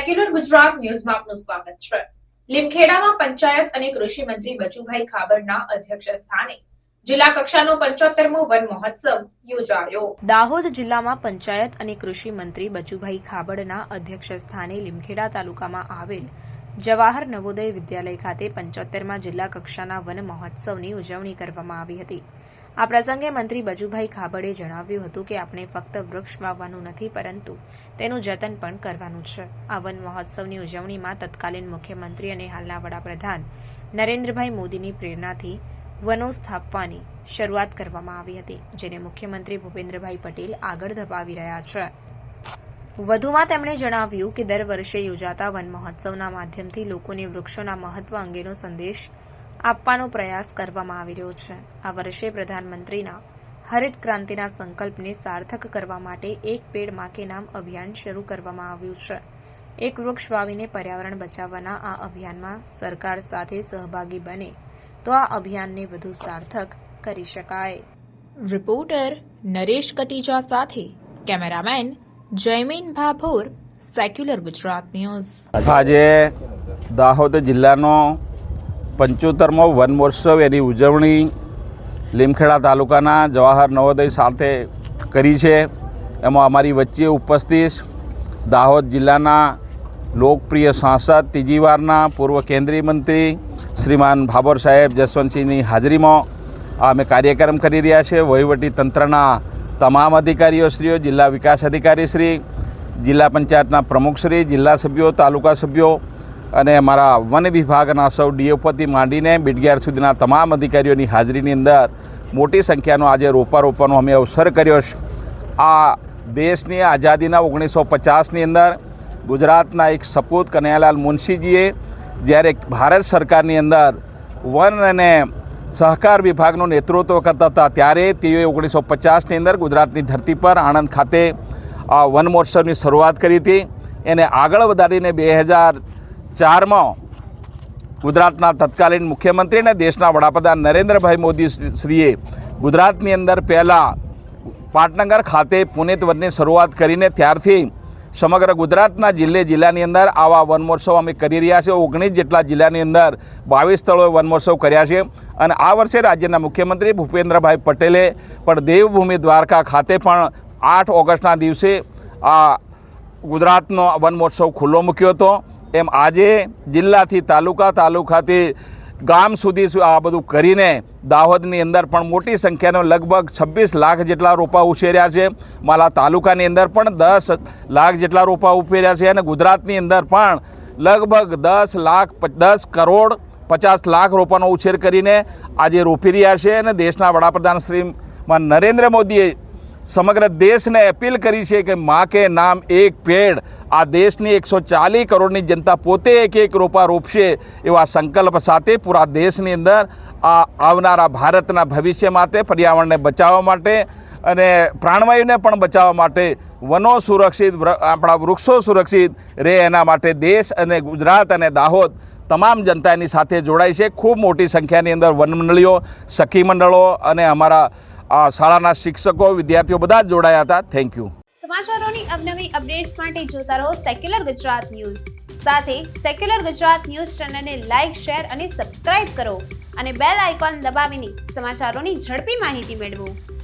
Secular Gujarat ન્યૂઝમાં આપનું સ્વાગત છે। લીમખેડામાં પંચાયત અને કૃષિ મંત્રી બચુભાઈ ખાબડના અધ્યક્ષ સ્થાને જિલ્લા કક્ષાનો 75મો વન મહોત્સવ યોજાયો। દાહોદ જિલ્લામાં પંચાયત અને કૃષિ મંત્રી બચુભાઈ ખાબડના અધ્યક્ષ સ્થાને લીમખેડા તાલુકામાં આવેલ જવાહર નવોદય વિદ્યાલય ખાતે 75મા જિલ્લા કક્ષાના વન મહોત્સવની ઉજવણી કરવામાં આવી હતી। આ પ્રસંગે મંત્રી બચુભાઈ ખાબડે જણાવ્યું હતું કે આપણે ફક્ત વૃક્ષ વાવવાનું નથી પરંતુ તેનું જતન પણ કરવાનું છે। આ વન મહોત્સવની ઉજવણીમાં તત્કાલીન મુખ્યમંત્રી અને હાલના વડાપ્રધાન નરેન્દ્રભાઈ મોદીની પ્રેરણાથી વનો સ્થાપવાની શરૂઆત કરવામાં આવી હતી, જેને મુખ્યમંત્રી ભૂપેન્દ્રભાઈ પટેલ આગળ ધપાવી રહ્યા છે। વધુમાં તેમણે જણાવ્યું કે દર વર્ષે યોજાતા વન મહોત્સવના માધ્યમથી લોકોને વૃક્ષોના મહત્વ અંગેનો સંદેશ આપવાનો પ્રયાસ કરવામાં આવી રહ્યો છે। આ વર્ષે પ્રધાનમંત્રીના હરિત ક્રાંતિના સંકલ્પને સાર્થક કરવા માટે એક પેડ માં કે નામ અભિયાન શરૂ કરવામાં આવ્યું છે। એક વૃક્ષ વાવીને પર્યાવરણ બચાવવાના આ અભિયાનમાં સરકાર સાથે સહભાગી બને તો આ અભિયાનને વધુ સાર્થક કરી શકાય। રિપોર્ટર નરેશ કતીજા સાથે cameraman Jaymin Bhabhor, secular Gujarat news. આજે દાહોદ જિલ્લાનો 75મો વન મહોત્સવ એની ઉજવણી લીમખેડા તાલુકાના જવાહર નવોદય સાથે કરી છે। એમાં અમારી વચ્ચે ઉપસ્થિત દાહોદ જિલ્લાના લોકપ્રિય સાંસદ ત્રીજી વારના પૂર્વ કેન્દ્રીય મંત્રી શ્રીમાન ભાભોર સાહેબ જસવંતસિંહની હાજરીમાં અમે કાર્યક્રમ કરી રહ્યા છે। વહીવટી તંત્રના તમામ અધિકારીઓશ્રીઓ, જિલ્લા વિકાસ અધિકારીશ્રી, જિલ્લા પંચાયતના પ્રમુખશ્રી, જિલ્લા સભ્યો, તાલુકા સભ્યો અને અમારા વન વિભાગના સૌ ડીએફઓથી માંડીને બીટગેર સુધીના તમામ અધિકારીઓની હાજરીની અંદર મોટી સંખ્યાનો આજે રોપારોપણનો અમે અવસર કર્યો છે। આ દેશની આઝાદીના 1950ની અંદર ગુજરાતના એક સપૂત કનૈયાલાલ મુનશીજીએ જ્યારે ભારત સરકારની અંદર વન અને સહકાર વિભાગનું નેતૃત્વ કરતા હતા ત્યારે તેઓએ 1950ની અંદર ગુજરાતની ધરતી પર આણંદ ખાતે આ વન મહોત્સવની શરૂઆત કરી હતી। એને આગળ વધારીને 2004માં ગુજરાતના તત્કાલીન મુખ્યમંત્રી અને દેશના વડાપ્રધાન નરેન્દ્રભાઈ મોદી શ્રીએ ગુજરાતની અંદર પહેલાં પાટનગર ખાતે પુનિત વનની શરૂઆત કરીને ત્યારથી સમગ્ર ગુજરાતના જિલ્લાની અંદર આવા વન મહોત્સવ અમે કરી રહ્યા છીએ। 19 જેટલા જિલ્લાની અંદર 22 સ્થળોએ વન મહોત્સવ કર્યા છે અને આ વર્ષે રાજ્યના મુખ્યમંત્રી ભૂપેન્દ્રભાઈ પટેલે પણ દેવભૂમિ દ્વારકા ખાતે પણ 8 ઓગસ્ટના દિવસે આ ગુજરાતનો વન મહોત્સવ ખુલ્લો મૂક્યો હતો। એમ આજે જિલ્લાથી તાલુકાથી ગામ સુધી આ બધું કરીને દાહોદની અંદર પણ મોટી સંખ્યાનો લગભગ 26 લાખ જેટલા રોપા ઉછેર્યા છે। માલા તાલુકાની અંદર પણ 10 લાખ જેટલા રોપા ઉછેર્યા છે અને ગુજરાતની અંદર પણ લગભગ 10 કરોડ 50 લાખ રોપાનો ઉછેર કરીને આજે રોપી રહ્યા છે અને દેશના વડાપ્રધાન શ્રીમાન નરેન્દ્ર મોદીએ સમગ્ર દેશને અપીલ કરી છે કે માં કે નામ એક પેડ। આ દેશની 140 કરોડની જનતા પોતે એક રોપા રોપશે એવા સંકલ્પ સાથે પૂરા દેશની અંદર આ આવનારા ભારતના ભવિષ્ય માટે, પર્યાવરણને બચાવવા માટે અને પ્રાણવાયુને પણ બચાવવા માટે વનો સુરક્ષિત, આપણા વૃક્ષો સુરક્ષિત રહે એના માટે દેશ અને ગુજરાત અને દાહોદ તમામ જનતાની સાથે જોડાઈ છે। ખૂબ મોટી સંખ્યાની અંદર વન મંડળીઓ, સખી મંડળો અને અમારા શાળાના શિક્ષકો, વિદ્યાર્થીઓ બધા જ જોડાયા હતા। Thank you. સમાચારોની અવનવી અપડેટ્સ માટે જોતા રહો સેક્યુલર ગુજરાત ન્યૂઝ। સાથે સેક્યુલર ગુજરાત ન્યૂઝ ચેનલને લાઇક, શેર અને સબસ્ક્રાઇબ કરો અને બેલ આઇકોન દબાવીને સમાચારોની ઝડપી માહિતી મેળવો।